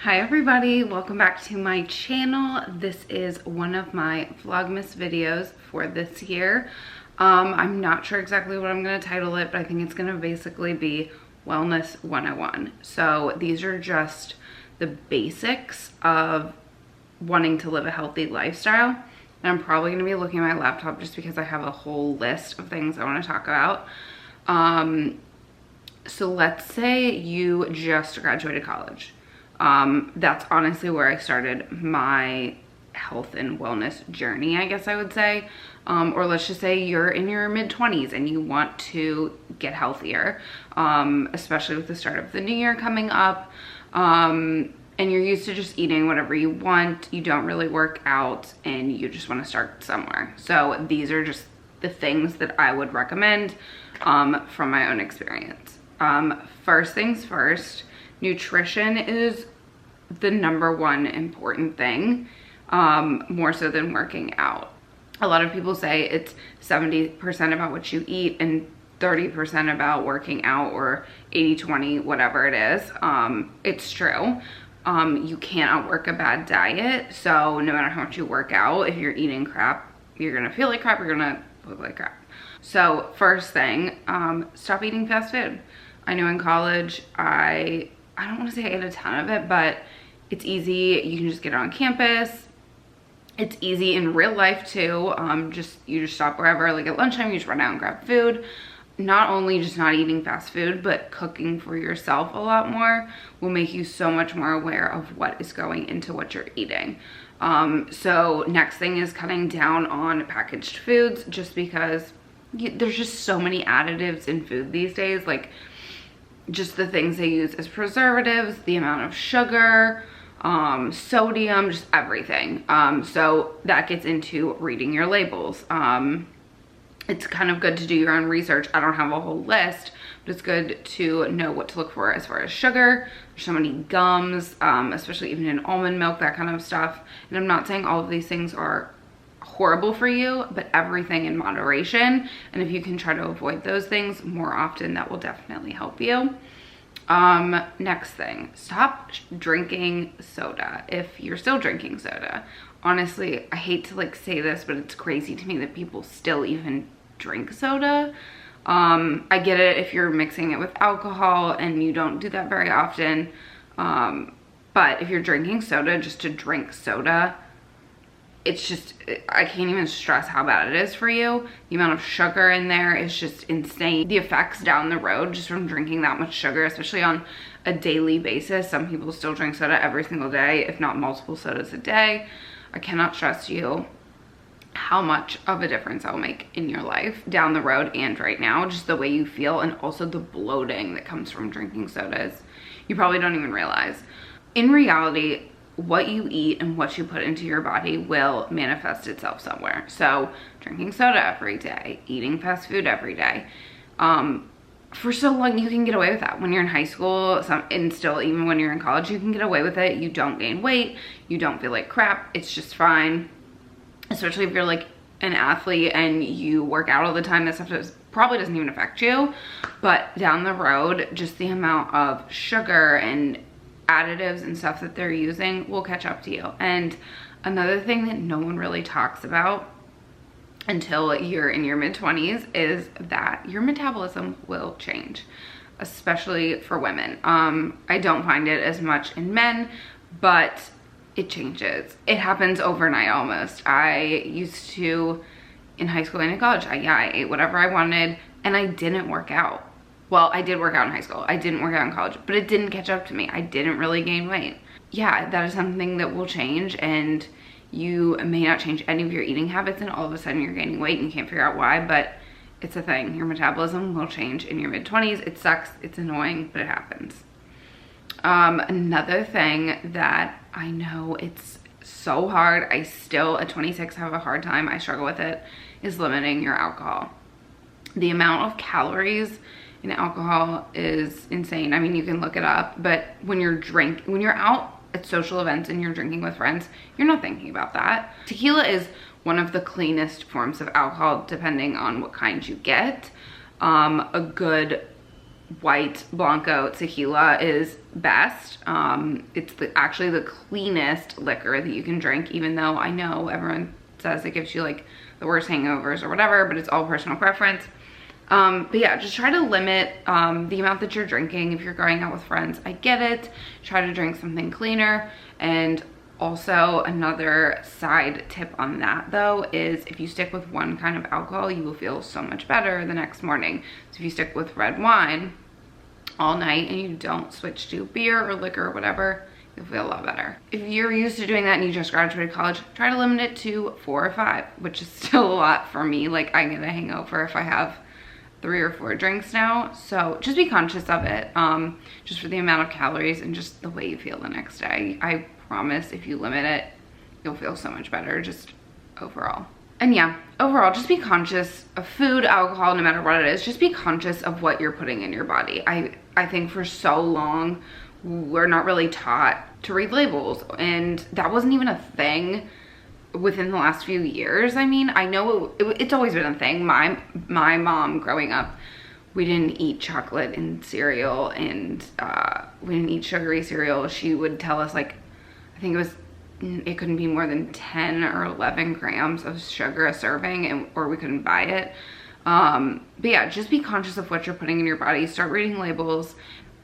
Hi everybody, welcome back to my channel. This is one of my Vlogmas videos for this year. I'm not sure exactly what I'm going to title it, but I think it's going to basically be Wellness 101. So these are just the basics of wanting to live a healthy lifestyle. And I'm probably going to be looking at my laptop just because I have a whole list of things I want to talk about. So let's say you just graduated college. That's honestly where I started my health and wellness journey, I guess I would say. Or let's just say you're in your mid-20s and you want to get healthier, especially with the start of the new year coming up. And you're used to just eating whatever you want. You don't really work out and you just want to start somewhere. So these are just the things that I would recommend from my own experience. First things first, nutrition is the #1 important thing, more so than working out. A lot of people say it's 70% about what you eat and 30% about working out, or 80-20, whatever it is. It's true. You can't outwork a bad diet. So no matter how much you work out, if you're eating crap, you're gonna feel like crap, you're gonna look like crap. So first thing, stop eating fast food. I know in college, I don't want to say I ate a ton of it, but it's easy. You can just get it on campus. It's easy in real life too. You just stop wherever, like at lunchtime, you just run out and grab food. Not only just not eating fast food, but cooking for yourself a lot more will make you so much more aware of what is going into what you're eating. So next thing is cutting down on packaged foods, just because there's just so many additives in food these days. Like, just the things they use as preservatives, the amount of sugar, sodium, just everything. So that gets into reading your labels. It's kind of good to do your own research. I don't have a whole list, but it's good to know what to look for as far as sugar. There's so many gums, especially even in almond milk, that kind of stuff. And I'm not saying all of these things are horrible for you, but everything in moderation. And if you can try to avoid those things more often, that will definitely help you. Next thing, stop drinking soda if you're still drinking soda. Honestly, I hate to like say this, but it's crazy to me that people still even drink soda. I get it if you're mixing it with alcohol and you don't do that very often. But if you're drinking soda just to drink soda, it's just, I can't even stress how bad it is for you. The amount of sugar in there is just insane. The effects down the road just from drinking that much sugar, especially on a daily basis. Some people still drink soda every single day, if not multiple sodas a day. I cannot stress to you how much of a difference that will make in your life down the road and right now. Just the way you feel, and also the bloating that comes from drinking sodas. You probably don't even realize. In reality, what you eat and what you put into your body will manifest itself somewhere. So drinking soda every day, eating fast food every day, for so long you can get away with that. When you're in high school, and still even when you're in college, you can get away with it. You don't gain weight, you don't feel like crap, it's just fine. Especially if you're like an athlete and you work out all the time, that stuff probably doesn't even affect you. But down the road, just the amount of sugar and additives and stuff that they're using will catch up to you. And another thing that no one really talks about until you're in your mid-20s is that your metabolism will change, especially for women. I don't find it as much in men, but it changes. It happens overnight almost. I used to, in high school and in college, I ate whatever I wanted and I didn't work out. Well, I did work out in high school. I didn't work out in college, but it didn't catch up to me. I didn't really gain weight. Yeah, that is something that will change, and you may not change any of your eating habits and all of a sudden you're gaining weight and you can't figure out why, but it's a thing. Your metabolism will change in your mid-20s. It sucks, it's annoying, but it happens. Another thing that I know it's so hard, I still at 26 have a hard time, I struggle with it, is limiting your alcohol. The amount of calories in alcohol is insane. I mean, you can look it up, but when you're out at social events and you're drinking with friends, you're not thinking about that. Tequila is one of the cleanest forms of alcohol, depending on what kind you get. A good white Blanco tequila is best. It's actually the cleanest liquor that you can drink, even though I know everyone says it gives you like the worst hangovers or whatever, but it's all personal preference. But yeah, just try to limit the amount that you're drinking. If you're going out with friends, I get it. Try to drink something cleaner. And also another side tip on that though is if you stick with one kind of alcohol, you will feel so much better the next morning. So if you stick with red wine all night and you don't switch to beer or liquor or whatever, you'll feel a lot better. If you're used to doing that and you just graduated college, try to limit it to 4 or 5, which is still a lot for me. Like I get a hangover if I have 3 or 4 drinks now. So just be conscious of it, just for the amount of calories and just the way you feel the next day. I promise if you limit it, you'll feel so much better just overall. And yeah, overall, just be conscious of food, alcohol, no matter what it is. Just be conscious of what you're putting in your body. I think for so long, we're not really taught to read labels, and that wasn't even a thing within the last few years. I mean, I know it's always been a thing. My mom growing up, we didn't eat chocolate and cereal, and we didn't eat sugary cereal. She would tell us, like, I think it couldn't be more than 10 or 11 grams of sugar a serving, or we couldn't buy it. But yeah, just be conscious of what you're putting in your body. Start reading labels.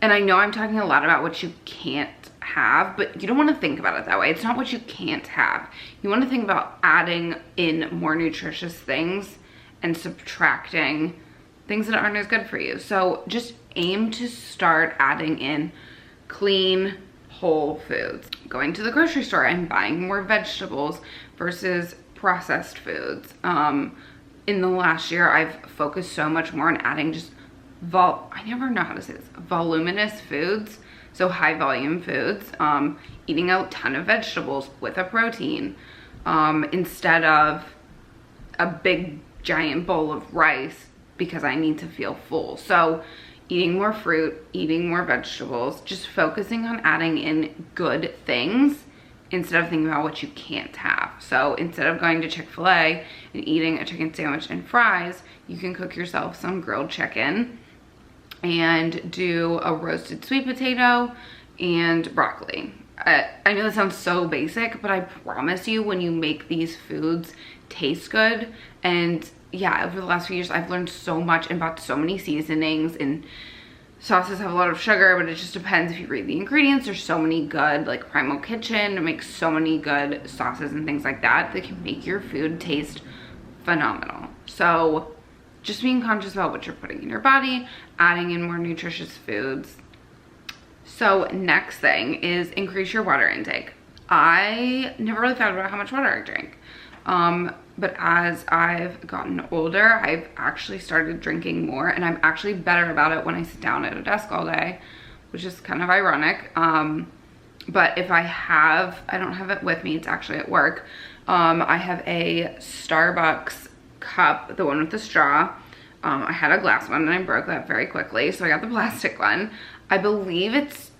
And I know I'm talking a lot about what you can't have, but you don't want to think about it that way. It's not what you can't have. You want to think about adding in more nutritious things and subtracting things that aren't as good for you. So just aim to start adding in clean, whole foods. Going to the grocery store and buying more vegetables versus processed foods. In the last year, I've focused so much more on adding just I never know how to say this, voluminous foods, so high volume foods, eating a ton of vegetables with a protein, instead of a big giant bowl of rice because I need to feel full. So eating more fruit, eating more vegetables, just focusing on adding in good things instead of thinking about what you can't have. So instead of going to Chick-fil-A and eating a chicken sandwich and fries, you can cook yourself some grilled chicken and do a roasted sweet potato and broccoli. I know that sounds so basic, but I promise you when you make these foods taste good. And yeah, over the last few years, I've learned so much and bought so many seasonings, and sauces have a lot of sugar, but it just depends if you read the ingredients. There's so many good, like Primal Kitchen makes so many good sauces and things like that that can make your food taste phenomenal. So just being conscious about what you're putting in your body, adding in more nutritious foods. So next thing is increase your water intake. I never really thought about how much water I drink. But as I've gotten older, I've actually started drinking more, and I'm actually better about it when I sit down at a desk all day, which is kind of ironic. But if I don't have it with me, it's actually at work. I have a Starbucks cup, the one with the straw. I had a glass one and I broke that very quickly, so I got the plastic one. I believe it's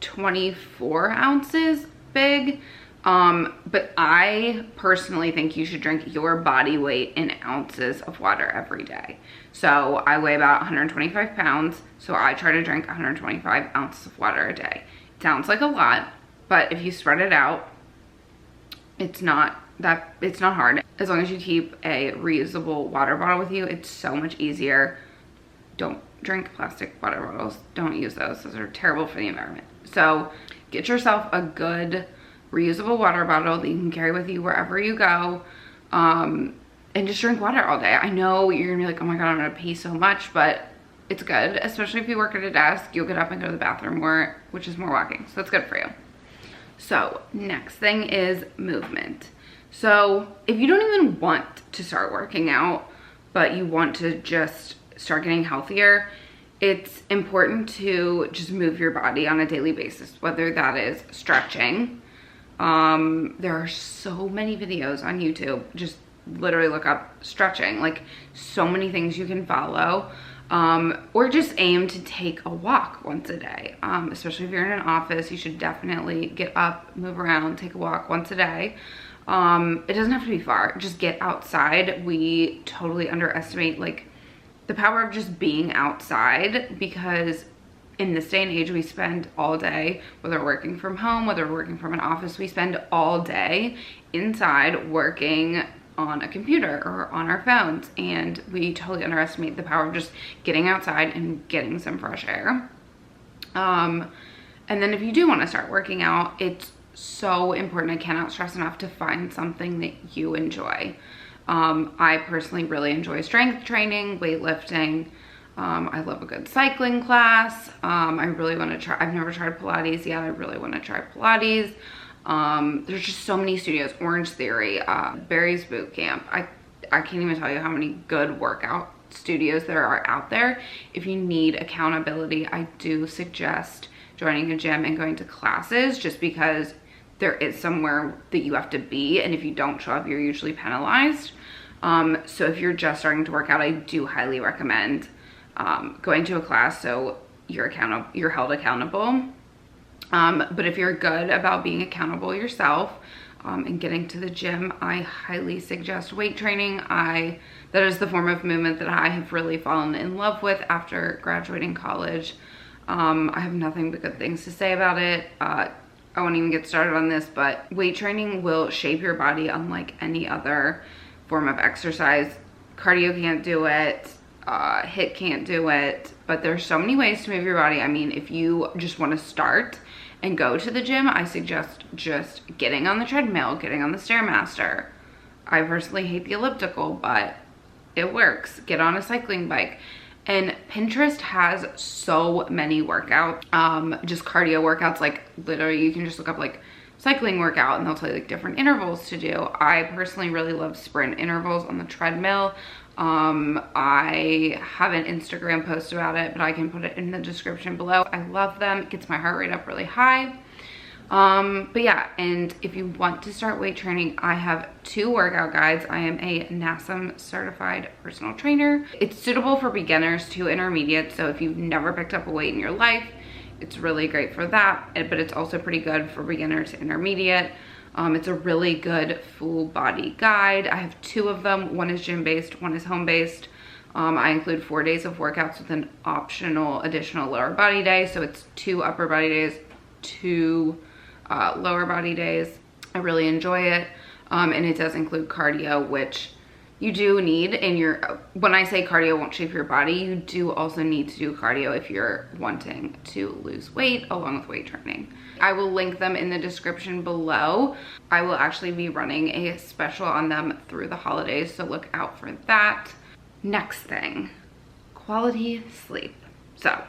24 ounces big, but I personally think you should drink your body weight in ounces of water every day. So I weigh about 125 pounds, so I try to drink 125 ounces of water a day. It sounds like a lot, but if you spread it out, it's not hard. As long as you keep a reusable water bottle with you, it's so much easier. Don't drink plastic water bottles. Don't use those. Those are terrible for the environment. So get yourself a good reusable water bottle that you can carry with you wherever you go, and just drink water all day. I know you're gonna be like, oh my God, I'm gonna pee so much, but it's good, especially if you work at a desk. You'll get up and go to the bathroom more, which is more walking, so that's good for you. So next thing is movement. So if you don't even want to start working out, but you want to just start getting healthier, it's important to just move your body on a daily basis, whether that is stretching. There are so many videos on YouTube. Just literally look up stretching, like so many things you can follow. Or just aim to take a walk once a day. Especially if you're in an office, you should definitely get up, move around, take a walk once a day. It doesn't have to be far, just get outside. We totally underestimate like the power of just being outside, because in this day and age, we spend all day, whether we're working from home, whether we're working from an office, we spend all day inside working on a computer or on our phones, and we totally underestimate the power of just getting outside and getting some fresh air. And then if you do want to start working out, it's so important, I cannot stress enough, to find something that you enjoy. I personally really enjoy strength training, weightlifting. I love a good cycling class. I really want to try, I've never tried Pilates yet. I really want to try Pilates. There's just so many studios, Orange Theory, Barry's Boot Camp. I can't even tell you how many good workout studios there are out there. If you need accountability, I do suggest joining a gym and going to classes, just because there is somewhere that you have to be, and if you don't show up, you're usually penalized. So if you're just starting to work out, I do highly recommend going to a class so you're held accountable. But if you're good about being accountable yourself and getting to the gym, I highly suggest weight training. That is the form of movement that I have really fallen in love with after graduating college. I have nothing but good things to say about it. I won't even get started on this, but weight training will shape your body unlike any other form of exercise. Cardio can't do it, HIIT can't do it, but there's so many ways to move your body. I mean, if you just want to start and go to the gym, I suggest just getting on the treadmill, getting on the Stairmaster. I personally hate the elliptical, but it works. Get on a cycling bike. And Pinterest has so many workouts, just cardio workouts. Like literally you can just look up like cycling workout and they'll tell you like different intervals to do. I personally really love sprint intervals on the treadmill. I have an Instagram post about it, but I can put it in the description below. I love them. It gets my heart rate up really high. But yeah, and if you want to start weight training, I have 2 workout guides. I am a NASM certified personal trainer. It's suitable for beginners to intermediate. So if you've never picked up a weight in your life, it's really great for that. But it's also pretty good for beginner to intermediate. It's a really good full body guide. I have 2 of them. One is gym based, one is home based. I include 4 days of workouts with an optional additional lower body day. So it's 2 upper body days, 2 lower body days. I really enjoy it. And it does include cardio, which you do need in your, when I say cardio won't shape your body, you do also need to do cardio if you're wanting to lose weight along with weight training. I will link them in the description below. I will actually be running a special on them through the holidays, so look out for that. Next thing, quality sleep. So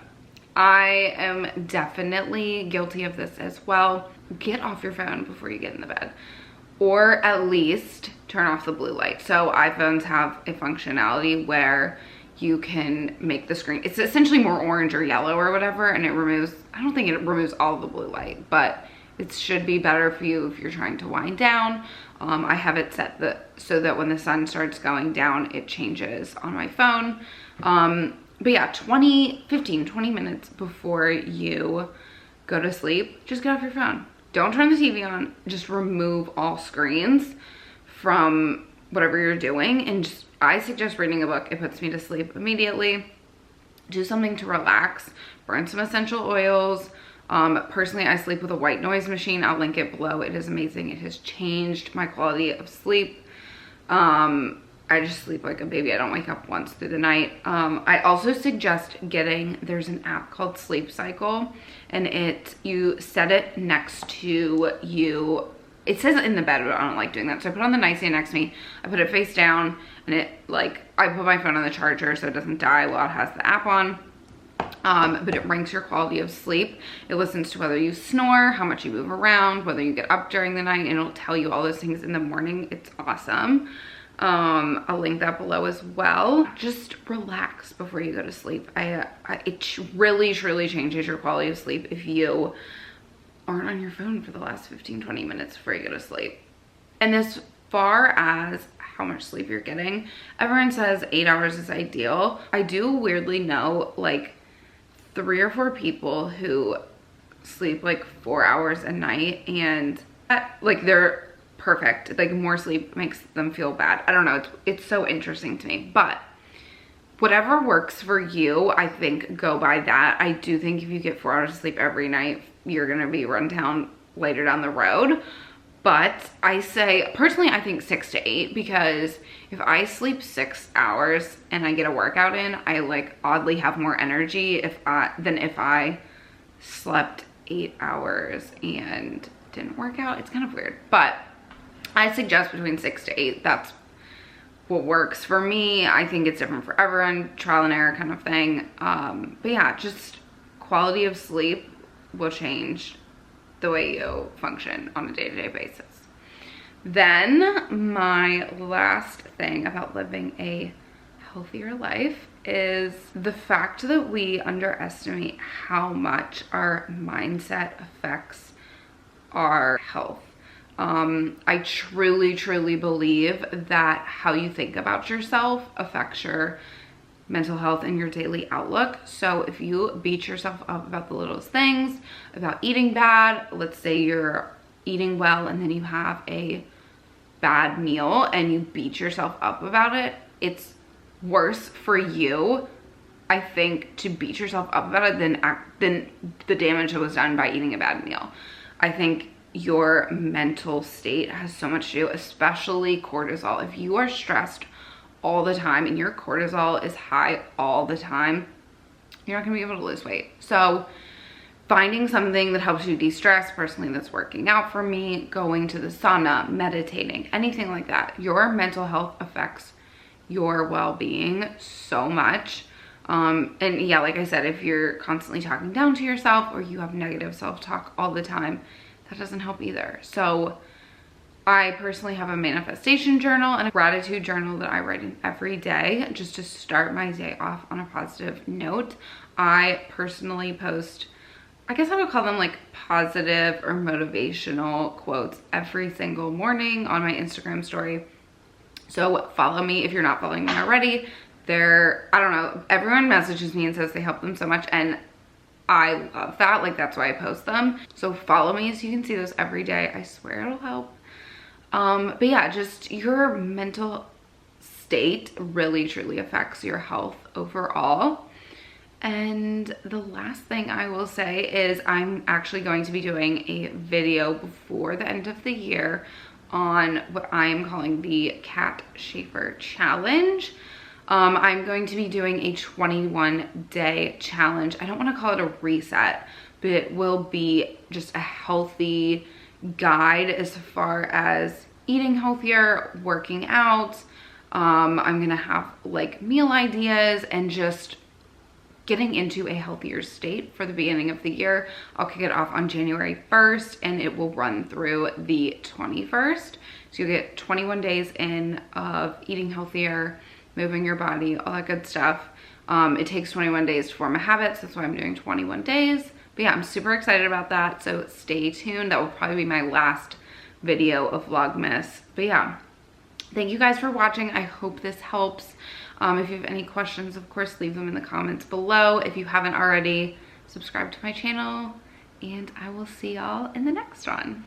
I am definitely guilty of this as well. Get off your phone before you get in the bed, or at least turn off the blue light. So iPhones have a functionality where you can make the screen, it's essentially more orange or yellow or whatever, and it removes, I don't think it removes all the blue light, but it should be better for you if you're trying to wind down. I have it set so that when the sun starts going down, it changes on my phone. But yeah, 15, 20 minutes before you go to sleep, just get off your phone. Don't turn the TV on, just remove all screens from whatever you're doing, and just, I suggest reading a book. It puts me to sleep immediately. Do something to relax, burn some essential oils. Personally, I sleep with a white noise machine. I'll link it below. It is amazing. It has changed my quality of sleep. I just sleep like a baby. I don't wake up once through the night. I also suggest there's an app called Sleep Cycle, and you set it next to you. It says in the bed, but I don't like doing that. So I put on the nightstand next to me. I put it face down, and I put my phone on the charger so it doesn't die while it has the app on. But it ranks your quality of sleep. It listens to whether you snore, how much you move around, whether you get up during the night, and it'll tell you all those things in the morning. It's awesome. I'll link that below as well. Just relax before you go to sleep. It really, truly changes your quality of sleep if you aren't on your phone for the last 15-20 minutes before you go to sleep. And as far as how much sleep you're getting, everyone says 8 hours is ideal. I do weirdly know like 3 or 4 people who sleep like 4 hours a night, and like they're perfect. Like more sleep makes them feel bad. I don't know, it's so interesting to me. But whatever works for you, I think go by that. I do think if you get 4 hours of sleep every night, you're gonna be run down later down the road. But I say, personally, I think 6 to 8, because if I sleep 6 hours and I get a workout in, I like oddly have more energy than if I slept 8 hours and didn't work out. It's kind of weird, but I suggest between 6 to 8. That's what works for me. I think it's different for everyone, trial and error kind of thing. But yeah, just quality of sleep will change the way you function on a day-to-day basis. Then my last thing about living a healthier life is the fact that we underestimate how much our mindset affects our health. I truly believe that how you think about yourself affects your mental health and your daily outlook. So if you beat yourself up about the littlest things, about eating bad, let's say you're eating well and then you have a bad meal and you beat yourself up about it, it's worse for you, I think, to beat yourself up about it than the damage that was done by eating a bad meal. I think your mental state has so much to do, especially cortisol. If you are stressed all the time and your cortisol is high all the time, you're not gonna be able to lose weight. So finding something that helps you de-stress, personally that's working out for me, going to the sauna, meditating, anything like that. Your mental health affects your well-being so much. And yeah, like I said, if you're constantly talking down to yourself or you have negative self-talk all the time, that doesn't help either. So I personally have a manifestation journal and a gratitude journal that I write in every day just to start my day off on a positive note. I personally post, I guess I would call them like positive or motivational quotes every single morning on my Instagram story. So follow me if you're not following me already. I don't know, everyone messages me and says they help them so much, and I love that. Like, that's why I post them. So follow me so you can see those every day. I swear it'll help. But yeah, just your mental state really truly affects your health overall. And the last thing I will say is I'm actually going to be doing a video before the end of the year on what I'm calling the Cat Schaefer Challenge. I'm going to be doing a 21-day challenge. I don't want to call it a reset, but it will be just a healthy guide as far as eating healthier, working out. I'm gonna have like meal ideas and just getting into a healthier state for the beginning of the year. I'll kick it off on January 1st and it will run through the 21st. So you'll get 21 days in of eating healthier, moving your body, all that good stuff. It takes 21 days to form a habit, so that's why I'm doing 21 days. But yeah, I'm super excited about that, so stay tuned. That will probably be my last video of Vlogmas. But yeah, thank you guys for watching. I hope this helps. If you have any questions, of course, leave them in the comments below. If you haven't already, subscribe to my channel, and I will see y'all in the next one.